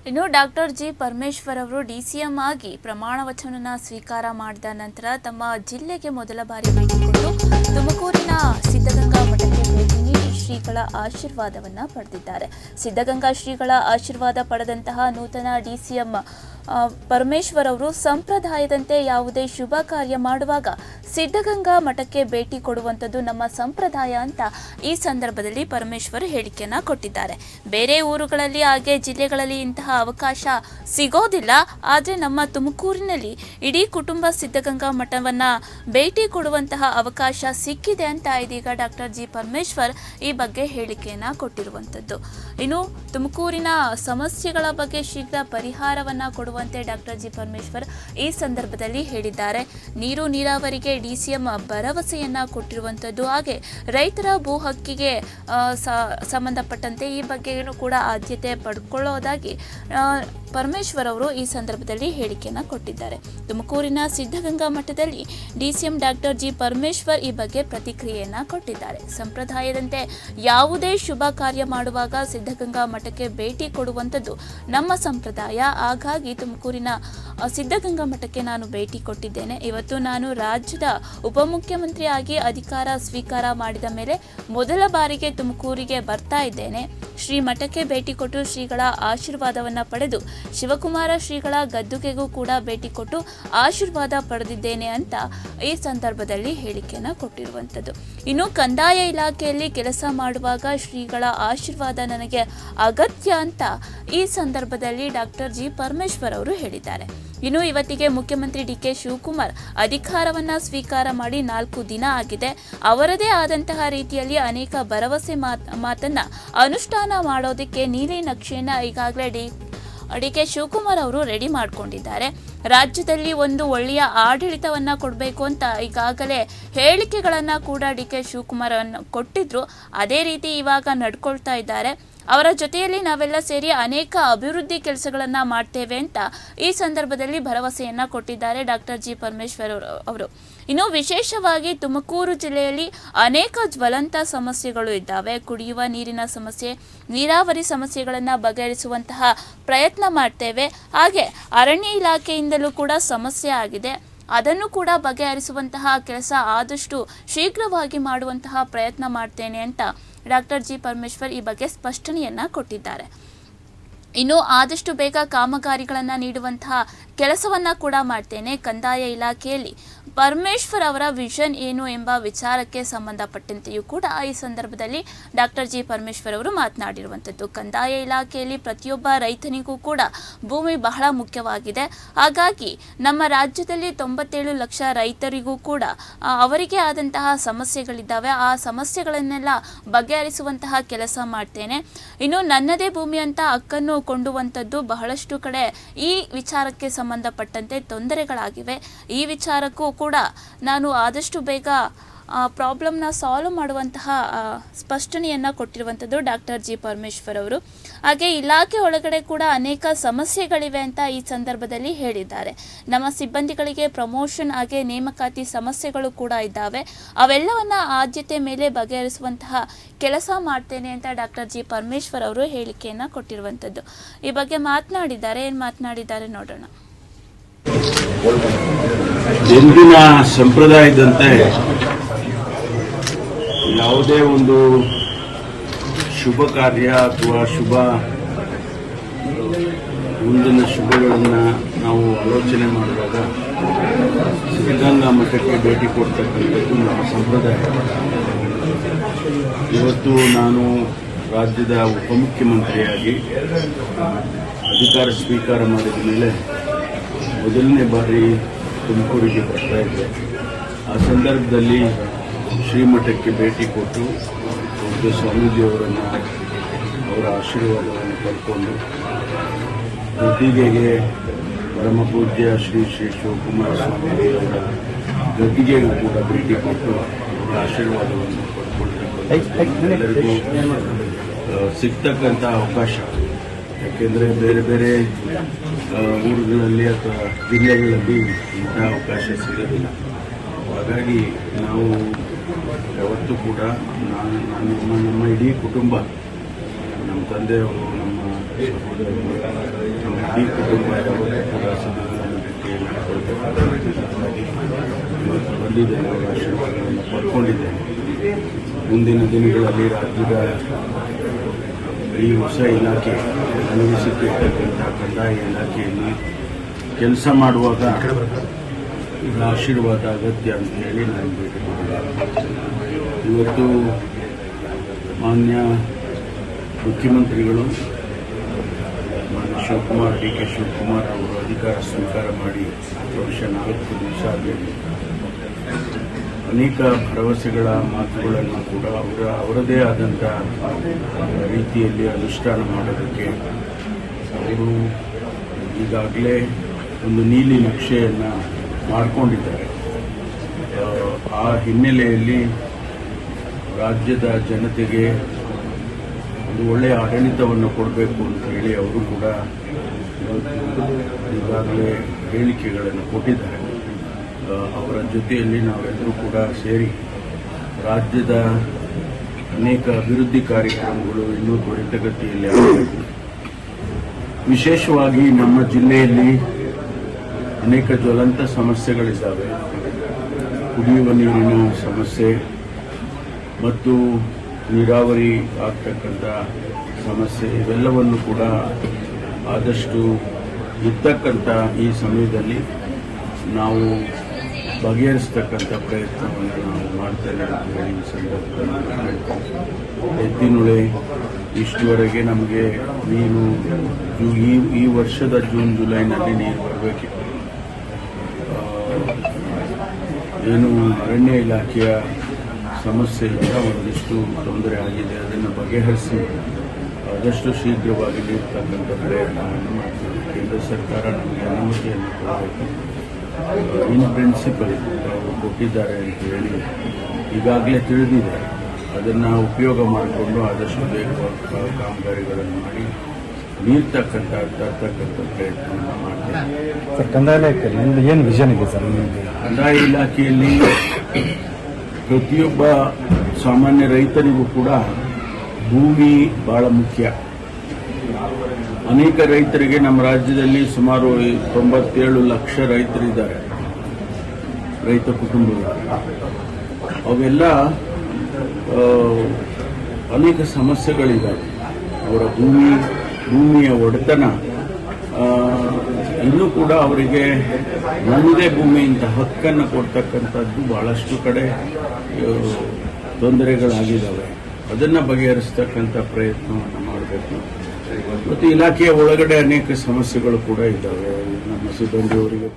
ಇನ್ನು doctor G Parameshwar ಅವರು DCM ಆಗಿ ಪ್ರಮಾಣ ವಚನ ಸ್ವೀಕಾರ ಮಾಡಿದ ನಂತರ ತಮ್ಮ ಜಿಲ್ಲೆಗೆ ಮೊದಲ ಬಾರಿ ಭೇಟಿ ಕೊಟ್ಟು ತುಮಕೂರಿನ ಸಿದ್ಧಗಂಗಾ ಮಠಕ್ಕೆ ಭೇಟಿ ನೀಡಿ ಶ್ರೀಗಳ ಆಶೀರ್ವಾದವನ್ನು ಪಡೆದಿದ್ದಾರೆ. ಸಿದ್ಧಗಂಗಾ ಶ್ರೀಗಳ ಆಶೀರ್ವಾದ ಪಡೆದಂತಹ ನೂತನ ಡಿಸಿಎಂ ಪರಮೇಶ್ವರ್ ಅವರು ಸಂಪ್ರದಾಯದಂತೆ ಯಾವುದೇ ಶುಭ ಕಾರ್ಯ ಮಾಡುವಾಗ ಸಿದ್ಧಗಂಗಾ ಮಠಕ್ಕೆ ಭೇಟಿ ಕೊಡುವಂಥದ್ದು ನಮ್ಮ ಸಂಪ್ರದಾಯ ಅಂತ ಈ ಸಂದರ್ಭದಲ್ಲಿ ಪರಮೇಶ್ವರ್ ಹೇಳಿಕೆಯನ್ನು ಕೊಟ್ಟಿದ್ದಾರೆ. ಬೇರೆ ಊರುಗಳಲ್ಲಿ ಹಾಗೆ ಜಿಲ್ಲೆಗಳಲ್ಲಿ ಇಂತಹ ಅವಕಾಶ ಸಿಗೋದಿಲ್ಲ. ಆದರೆ ನಮ್ಮ ತುಮಕೂರಿನಲ್ಲಿ ಇಡೀ ಕುಟುಂಬ ಸಿದ್ಧಗಂಗಾ ಮಠವನ್ನು ಭೇಟಿ ಕೊಡುವಂತಹ ಅವಕಾಶ ಸಿಕ್ಕಿದೆ ಅಂತ ಇದೀಗ ಡಾಕ್ಟರ್ ಜಿ ಪರಮೇಶ್ವರ್ ಈ ಬಗ್ಗೆ ಹೇಳಿಕೆಯನ್ನು ಕೊಟ್ಟಿರುವಂಥದ್ದು. ಇನ್ನು ತುಮಕೂರಿನ ಸಮಸ್ಯೆಗಳ ಬಗ್ಗೆ ಶೀಘ್ರ ಪರಿಹಾರವನ್ನು ಕೊಡುವಂತೆ ಡಾಕ್ಟರ್ ಜಿ ಪರಮೇಶ್ವರ್ ಈ ಸಂದರ್ಭದಲ್ಲಿ ಹೇಳಿದ್ದಾರೆ. ನೀರು ನೀರಾವರಿಗೆ ಡಿಸಿಎಂ ಭರವಸೆಯನ್ನ ಕೊಟ್ಟಿರುವಂಥದ್ದು, ಹಾಗೆ ರೈತರ ಭೂ ಹಕ್ಕಿಗೆ ಸಂಬಂಧಪಟ್ಟಂತೆ ಈ ಬಗ್ಗೆಯೂ ಕೂಡ ಆದ್ಯತೆ ಪಡ್ಕೊಳ್ಳೋದಾಗಿ ಪರಮೇಶ್ವರ್ ಅವರು ಈ ಸಂದರ್ಭದಲ್ಲಿ ಹೇಳಿಕೆಯನ್ನು ಕೊಟ್ಟಿದ್ದಾರೆ. ತುಮಕೂರಿನ ಸಿದ್ಧಗಂಗಾ ಮಠದಲ್ಲಿ ಡಿಸಿಎಂ ಡಾಕ್ಟರ್ ಜಿ ಪರಮೇಶ್ವರ್ ಈ ಬಗ್ಗೆ ಪ್ರತಿಕ್ರಿಯೆಯನ್ನು ಕೊಟ್ಟಿದ್ದಾರೆ. ಸಂಪ್ರದಾಯದಂತೆ ಯಾವುದೇ ಶುಭ ಕಾರ್ಯ ಮಾಡುವಾಗ ಸಿದ್ಧಗಂಗಾ ಮಠಕ್ಕೆ ಭೇಟಿ ಕೊಡುವಂಥದ್ದು ನಮ್ಮ ಸಂಪ್ರದಾಯ. ಹಾಗಾಗಿ ತುಮಕೂರಿನ ಸಿದ್ಧಗಂಗಾ ಮಠಕ್ಕೆ ನಾನು ಭೇಟಿ ಕೊಟ್ಟಿದ್ದೇನೆ. ಇವತ್ತು ನಾನು ರಾಜ್ಯದ ಉಪಮುಖ್ಯಮಂತ್ರಿಯಾಗಿ ಅಧಿಕಾರ ಸ್ವೀಕಾರ ಮಾಡಿದ ಮೇಲೆ ಮೊದಲ ಬಾರಿಗೆ ತುಮಕೂರಿಗೆ ಬರ್ತಾ ಇದ್ದೇನೆ. ಶ್ರೀ ಮಠಕ್ಕೆ ಭೇಟಿ ಕೊಟ್ಟು ಶ್ರೀಗಳ ಆಶೀರ್ವಾದವನ್ನು ಪಡೆದು ಶಿವಕುಮಾರ ಶ್ರೀಗಳ ಗದ್ದುಗೆಗೂ ಕೂಡ ಭೇಟಿ ಕೊಟ್ಟು ಆಶೀರ್ವಾದ ಪಡೆದಿದ್ದೇನೆ ಅಂತ ಈ ಸಂದರ್ಭದಲ್ಲಿ ಹೇಳಿಕೆಯನ್ನು ಕೊಟ್ಟಿರುವಂಥದ್ದು. ಇನ್ನು ಕಂದಾಯ ಇಲಾಖೆಯಲ್ಲಿ ಕೆಲಸ ಮಾಡುವಾಗ ಶ್ರೀಗಳ ಆಶೀರ್ವಾದ ನನಗೆ ಅಗತ್ಯ ಅಂತ ಈ ಸಂದರ್ಭದಲ್ಲಿ ಡಾಕ್ಟರ್ ಜಿ ಪರಮೇಶ್ವರ್ ಅವರು ಹೇಳಿದ್ದಾರೆ. ಇನ್ನು ಇವತ್ತಿಗೆ ಮುಖ್ಯಮಂತ್ರಿ ಡಿಕೆ ಶಿವಕುಮಾರ್ ಅಧಿಕಾರವನ್ನು ಸ್ವೀಕಾರ ಮಾಡಿ 4 ದಿನ ಆಗಿದೆ. ಅವರದೇ ಆದಂತಹ ರೀತಿಯಲ್ಲಿ ಅನೇಕ ಭರವಸೆ ಮಾತನ್ನ ಅನುಷ್ಠಾನ ಮಾಡೋದಕ್ಕೆ ನೀಲಿ ನಕ್ಷೆಯನ್ನು ಈಗಾಗಲೇ ಡಿ ಕೆ ಶಿವಕುಮಾರ್ ಅವರು ರೆಡಿ ಮಾಡಿಕೊಂಡಿದ್ದಾರೆ. ರಾಜ್ಯದಲ್ಲಿ ಒಂದು ಒಳ್ಳೆಯ ಆಡಳಿತವನ್ನು ಕೊಡಬೇಕು ಅಂತ ಈಗಾಗಲೇ ಹೇಳಿಕೆಗಳನ್ನು ಕೂಡ ಡಿ ಕೆ ಶಿವಕುಮಾರ್ ಕೊಟ್ಟಿದ್ರು. ಅದೇ ರೀತಿ ಇವಾಗ ನಡ್ಕೊಳ್ತಾ ಇದ್ದಾರೆ. ಅವರ ಜೊತೆಯಲ್ಲಿ ನಾವೆಲ್ಲ ಸೇರಿ ಅನೇಕ ಅಭಿವೃದ್ಧಿ ಕೆಲಸಗಳನ್ನು ಮಾಡ್ತೇವೆ ಅಂತ ಈ ಸಂದರ್ಭದಲ್ಲಿ ಭರವಸೆಯನ್ನು ಕೊಟ್ಟಿದ್ದಾರೆ ಡಾಕ್ಟರ್ ಜಿ ಪರಮೇಶ್ವರ್ ಅವರು. ಇನ್ನು ವಿಶೇಷವಾಗಿ ತುಮಕೂರು ಜಿಲ್ಲೆಯಲ್ಲಿ ಅನೇಕ ಜ್ವಲಂತ ಸಮಸ್ಯೆಗಳು ಇದ್ದಾವೆ. ಕುಡಿಯುವ ನೀರಿನ ಸಮಸ್ಯೆ, ನೀರಾವರಿ ಸಮಸ್ಯೆಗಳನ್ನು ಬಗೆಹರಿಸುವಂತಹ ಪ್ರಯತ್ನ ಮಾಡ್ತೇವೆ. ಹಾಗೆ ಅರಣ್ಯ ಇಲಾಖೆಯಿಂದಲೂ ಕೂಡ ಸಮಸ್ಯೆ ಆಗಿದೆ. ಅದನ್ನು ಕೂಡ ಬಗೆಹರಿಸುವಂತಹ ಕೆಲಸ ಆದಷ್ಟು ಶೀಘ್ರವಾಗಿ ಮಾಡುವಂತಹ ಪ್ರಯತ್ನ ಮಾಡ್ತೇನೆ ಅಂತ ಡಾಕ್ಟರ್ ಜಿ ಪರಮೇಶ್ವರ್ ಈ ಬಗ್ಗೆ ಸ್ಪಷ್ಟನೆಯನ್ನು ಕೊಟ್ಟಿದ್ದಾರೆ. ಇನ್ನು ಆದಷ್ಟು ಬೇಗ ಕಾಮಗಾರಿಗಳನ್ನು ನೀಡುವಂತಹ ಕೆಲಸವನ್ನು ಕೂಡ ಮಾಡ್ತೇನೆ. ಕಂದಾಯ ಇಲಾಖೆಯಲ್ಲಿ ಪರಮೇಶ್ವರ್ ಅವರ ವಿಷನ್ ಏನು ಎಂಬ ವಿಚಾರಕ್ಕೆ ಸಂಬಂಧಪಟ್ಟಂತೆಯೂ ಕೂಡ ಈ ಸಂದರ್ಭದಲ್ಲಿ ಡಾಕ್ಟರ್ ಜಿ ಪರಮೇಶ್ವರ್ ಅವರು ಮಾತನಾಡಿರುವಂಥದ್ದು. ಕಂದಾಯ ಇಲಾಖೆಯಲ್ಲಿ ಪ್ರತಿಯೊಬ್ಬ ರೈತನಿಗೂ ಕೂಡ ಭೂಮಿ ಬಹಳ ಮುಖ್ಯವಾಗಿದೆ. ಹಾಗಾಗಿ ನಮ್ಮ ರಾಜ್ಯದಲ್ಲಿ 97 ಲಕ್ಷ ರೈತರಿಗೂ ಕೂಡ ಅವರಿಗೆ ಆದಂತಹ ಸಮಸ್ಯೆಗಳಿದ್ದಾವೆ. ಆ ಸಮಸ್ಯೆಗಳನ್ನೆಲ್ಲ ಬಗೆಹರಿಸುವಂತಹ ಕೆಲಸ ಮಾಡ್ತೇನೆ. ಇನ್ನು ನನ್ನದೇ ಭೂಮಿ ಅಂತ ಹಕ್ಕನ್ನು ಕೊಂಡುವಂಥದ್ದು ಬಹಳಷ್ಟು ಕಡೆ ಈ ವಿಚಾರಕ್ಕೆ ಸಂಬಂಧಪಟ್ಟಂತೆ ತೊಂದರೆಗಳಾಗಿವೆ. ಈ ವಿಚಾರಕ್ಕೂ ಕೂಡ ನಾನು ಆದಷ್ಟು ಬೇಗ ಪ್ರಾಬ್ಲಮ್ನ ಸಾಲ್ವ್ ಮಾಡುವಂತಹ ಸ್ಪಷ್ಟನೆಯನ್ನು ಕೊಟ್ಟಿರುವಂಥದ್ದು ಡಾಕ್ಟರ್ ಜಿ ಪರಮೇಶ್ವರ್ ಅವರು. ಹಾಗೆ ಇಲಾಖೆ ಒಳಗಡೆ ಕೂಡ ಅನೇಕ ಸಮಸ್ಯೆಗಳಿವೆ ಅಂತ ಈ ಸಂದರ್ಭದಲ್ಲಿ ಹೇಳಿದ್ದಾರೆ. ನಮ್ಮ ಸಿಬ್ಬಂದಿಗಳಿಗೆ ಪ್ರಮೋಷನ್ ಹಾಗೆ ನೇಮಕಾತಿ ಸಮಸ್ಯೆಗಳು ಕೂಡ ಇದ್ದಾವೆ. ಅವೆಲ್ಲವನ್ನ ಆದ್ಯತೆ ಮೇಲೆ ಬಗೆಹರಿಸುವಂತಹ ಕೆಲಸ ಮಾಡ್ತೇನೆ ಅಂತ ಡಾಕ್ಟರ್ ಜಿ ಪರಮೇಶ್ವರ್ ಅವರು ಹೇಳಿಕೆಯನ್ನು ಕೊಟ್ಟಿರುವಂಥದ್ದು. ಈ ಬಗ್ಗೆ ಮಾತನಾಡಿದ್ದಾರೆ. ಏನು ಮಾತನಾಡಿದ್ದಾರೆ ನೋಡೋಣ. ಎಂದಿನ ಸಂಪ್ರದಾಯದಂತೆ ಯಾವುದೇ ಒಂದು ಶುಭ ಕಾರ್ಯ ಅಥವಾ ಮುಂದಿನ ಶುಭಗಳನ್ನು ನಾವು ಆಲೋಚನೆ ಮಾಡುವಾಗ ಸಿದ್ಧಗಂಗಾ ಮಠಕ್ಕೆ ಭೇಟಿ ಕೊಡ್ತಕ್ಕಂಥದ್ದು ನಮ್ಮ ಸಂಪ್ರದಾಯ. ಇವತ್ತು ನಾನು ರಾಜ್ಯದ ಉಪಮುಖ್ಯಮಂತ್ರಿಯಾಗಿ ಅಧಿಕಾರ ಸ್ವೀಕಾರ ಮಾಡಿದ ಮೇಲೆ ಮೊದಲನೇ ಬಾರಿ ತುಮಕೂರಿಗೆ ಬರ್ತಾ ಇದ್ದೆ. ಆ ಸಂದರ್ಭದಲ್ಲಿ ಶ್ರೀಮಠಕ್ಕೆ ಭೇಟಿ ಕೊಟ್ಟು ಪೂಜ್ಯ ಸ್ವಾಮೀಜಿಯವರನ್ನು ಅವರ ಆಶೀರ್ವಾದವನ್ನು ಪಡ್ಕೊಂಡು ಗದ್ದಿಗೆಗೆ ಪರಮ ಪೂಜ್ಯ ಶ್ರೀ ಶಿವಕುಮಾರ ಸ್ವಾಮೀಜಿಯವರ ಗದ್ದಿಗೆಗೂ ಕೂಡ ಭೇಟಿ ಕೊಟ್ಟು ಅವರ ಆಶೀರ್ವಾದವನ್ನು ಪಡ್ಕೊಳ್ತಕ್ಕಂಥ ಎಲ್ಲರಿಗೂ ಸಿಗ್ತಕ್ಕಂಥ ಅವಕಾಶ. ಯಾಕೆಂದರೆ ಬೇರೆ ಬೇರೆ ಊರುಗಳಲ್ಲಿ ಅಥವಾ ಜಿಲ್ಲೆಗಳಲ್ಲಿ ಇಂಥ ಅವಕಾಶ ಸಿಗೋದಿಲ್ಲ. ಹಾಗಾಗಿ ನಾವು ಯಾವತ್ತೂ ಕೂಡ ನಮ್ಮ ಇಡೀ ಕುಟುಂಬ, ನಮ್ಮ ತಂದೆಯವರು, ನಮ್ಮ ಸಹೋದರರು, ಇಡೀ ಕುಟುಂಬ ಯಾವತ್ತೂ ಕೂಡ ಸಿದ್ಧಗಂಗಾ ಭೇಟಿಯನ್ನು ಕೊಡಬೇಕಾಗಿ ಇವತ್ತು ಬಂದಿದ್ದೇನೆ. ಅವರ ಆಶೀರ್ವಾದವನ್ನು ಪಡ್ಕೊಂಡಿದ್ದೇನೆ. ಮುಂದಿನ ದಿನಗಳಲ್ಲಿ ರಾಜ್ಯದ ಈ ಹೊಸ ಇಲಾಖೆ ಅನ್ವಯಿಸುತ್ತಿರ್ತಕ್ಕಂಥ ಕಂದಾಯ ಇಲಾಖೆಯಲ್ಲಿ ಕೆಲಸ ಮಾಡುವಾಗ ಇವರ ಆಶೀರ್ವಾದ ಅಗತ್ಯ ಅಂತ ಹೇಳಿ ನಾನು ಭೇಟಿ ಮಾಡಿದೆ. ಇವತ್ತು ಮಾನ್ಯ ಮುಖ್ಯಮಂತ್ರಿಗಳು ಮಾನ್ಯ ಶಿವಕುಮಾರ್ ಡಿ ಕೆ ಶಿವಕುಮಾರ್ ಅವರು ಅಧಿಕಾರ ಸ್ವೀಕಾರ ಮಾಡಿ ಬಹುಶಃ 4 ದಿವಸ ಆಗಿದೆ. ಅನೇಕ ಭರವಸೆಗಳ ಮಾತುಗಳನ್ನು ಕೂಡ ಅವರದೇ ಆದಂಥ ರೀತಿಯಲ್ಲಿ ಅನುಷ್ಠಾನ ಮಾಡೋದಕ್ಕೆ ಅವರು ಈಗಾಗಲೇ ಒಂದು ನೀಲಿ ನಕ್ಷೆಯನ್ನು ಮಾಡಿಕೊಂಡಿದ್ದಾರೆ. ಆ ಹಿನ್ನೆಲೆಯಲ್ಲಿ ರಾಜ್ಯದ ಜನತೆಗೆ ಒಂದು ಒಳ್ಳೆಯ ಆಡಳಿತವನ್ನು ಕೊಡಬೇಕು ಅಂತ ಹೇಳಿ ಅವರು ಕೂಡ ಈಗಾಗಲೇ ಹೇಳಿಕೆಗಳನ್ನು ಕೊಟ್ಟಿದ್ದಾರೆ. ಅವರ ಜೊತೆಯಲ್ಲಿ ನಾವೆಲ್ಲರೂ ಕೂಡ ಸೇರಿ ರಾಜ್ಯದ ಅನೇಕ ಅಭಿವೃದ್ಧಿ ಕಾರ್ಯಕ್ರಮಗಳು ಇನ್ನೂ ತ್ವರಿತಗತಿಯಲ್ಲಿ ಆಗಬೇಕು. ವಿಶೇಷವಾಗಿ ನಮ್ಮ ಜಿಲ್ಲೆಯಲ್ಲಿ ಅನೇಕ ಜ್ವಲಂತ ಸಮಸ್ಯೆಗಳಿದ್ದಾವೆ. ಕುಡಿಯುವ ನೀರಿನ ಸಮಸ್ಯೆ ಮತ್ತು ನೀರಾವರಿ ಆಗ್ತಕ್ಕಂಥ ಸಮಸ್ಯೆ ಇವೆಲ್ಲವನ್ನು ಕೂಡ ಆದಷ್ಟು ಇರ್ತಕ್ಕಂಥ ಈ ಸಮಯದಲ್ಲಿ ನಾವು ಬಗೆಹರಿಸ್ತಕ್ಕಂಥ ಪ್ರಯತ್ನವನ್ನು ನಾವು ಮಾಡ್ತೇವೆ ಅಂತ ಹೇಳಿ ಈ ಸಂದರ್ಭದಲ್ಲಿ ಹೇಳ್ತೇನೆ. ಎತ್ತಿನುಳೆ ಇಷ್ಟುವರೆಗೆ ನಮಗೆ ನೀರು ಈ ವರ್ಷದ ಜೂನ್ ಜುಲೈನಲ್ಲಿ ನೀರು ಬರಬೇಕಿತ್ತು. ಏನು ಅರಣ್ಯ ಇಲಾಖೆಯ ಸಮಸ್ಯೆಯಿಂದ ಒಂದಿಷ್ಟು ತೊಂದರೆ ಆಗಿದೆ. ಅದನ್ನು ಬಗೆಹರಿಸಿ ಆದಷ್ಟು ಶೀಘ್ರವಾಗಿ ನೀಡ್ತಕ್ಕಂಥ ಪ್ರಯತ್ನವನ್ನು ಮಾಡ್ತೀವಿ. ಕೇಂದ್ರ ಸರ್ಕಾರ ನಮಗೆ ಅನುಮತಿಯನ್ನು ಕೊಡಬೇಕು. ಇನ್ ಪ್ರಿನ್ಸಿಪಲ್ ಅವರು ಕೊಟ್ಟಿದ್ದಾರೆ ಅಂತ ಹೇಳಿ ಈಗಾಗಲೇ ತಿಳಿದಿದೆ. ಅದನ್ನು ಉಪಯೋಗ ಮಾಡಿಕೊಂಡು ಆದಷ್ಟು ಬೇಗ ಕಾಮಗಾರಿಗಳನ್ನು ಮಾಡಿ ತರ್ತಕ್ಕಂಥ ಪ್ರಯತ್ನವನ್ನು ಮಾಡ್ತೇವೆ. ಸರ್, ಕಂದಾಯ ಇಲಾಖೆಯಲ್ಲಿ ಏನು ವಿಷನ್ ಇದೆ ಸರ್? ಕಂದಾಯ ಇಲಾಖೆಯಲ್ಲಿ ಪ್ರತಿಯೊಬ್ಬ ಸಾಮಾನ್ಯ ರೈತರಿಗೂ ಕೂಡ ಭೂಮಿ ಬಹಳ ಮುಖ್ಯ. ಅನೇಕ ರೈತರಿಗೆ ನಮ್ಮ ರಾಜ್ಯದಲ್ಲಿ ಸುಮಾರು 97 ಲಕ್ಷ ರೈತರಿದ್ದಾರೆ, ರೈತ ಕುಟುಂಬಗಳು. ಅವೆಲ್ಲ ಅನೇಕ ಸಮಸ್ಯೆಗಳಿದ್ದಾವೆ. ಅವರ ಭೂಮಿಯ ಒಡೆತನ ಇನ್ನೂ ಕೂಡ ಅವರಿಗೆ ನನ್ನದೇ ಭೂಮಿಯಿಂದ ಹಕ್ಕನ್ನು ಕೊಡ್ತಕ್ಕಂಥದ್ದು ಬಹಳಷ್ಟು ಕಡೆ ತೊಂದರೆಗಳಾಗಿದ್ದಾವೆ. ಅದನ್ನು ಬಗೆಹರಿಸ್ತಕ್ಕಂಥ ಪ್ರಯತ್ನವನ್ನು ಮಾಡಬೇಕು. ಮತ್ತು ಇಲಾಖೆಯ ಒಳಗಡೆ ಅನೇಕ ಸಮಸ್ಯೆಗಳು ಕೂಡ ಇದ್ದಾವೆ. ನಮ್ಮ ಸಿಬ್ಬಂದಿಯವರಿಗೆ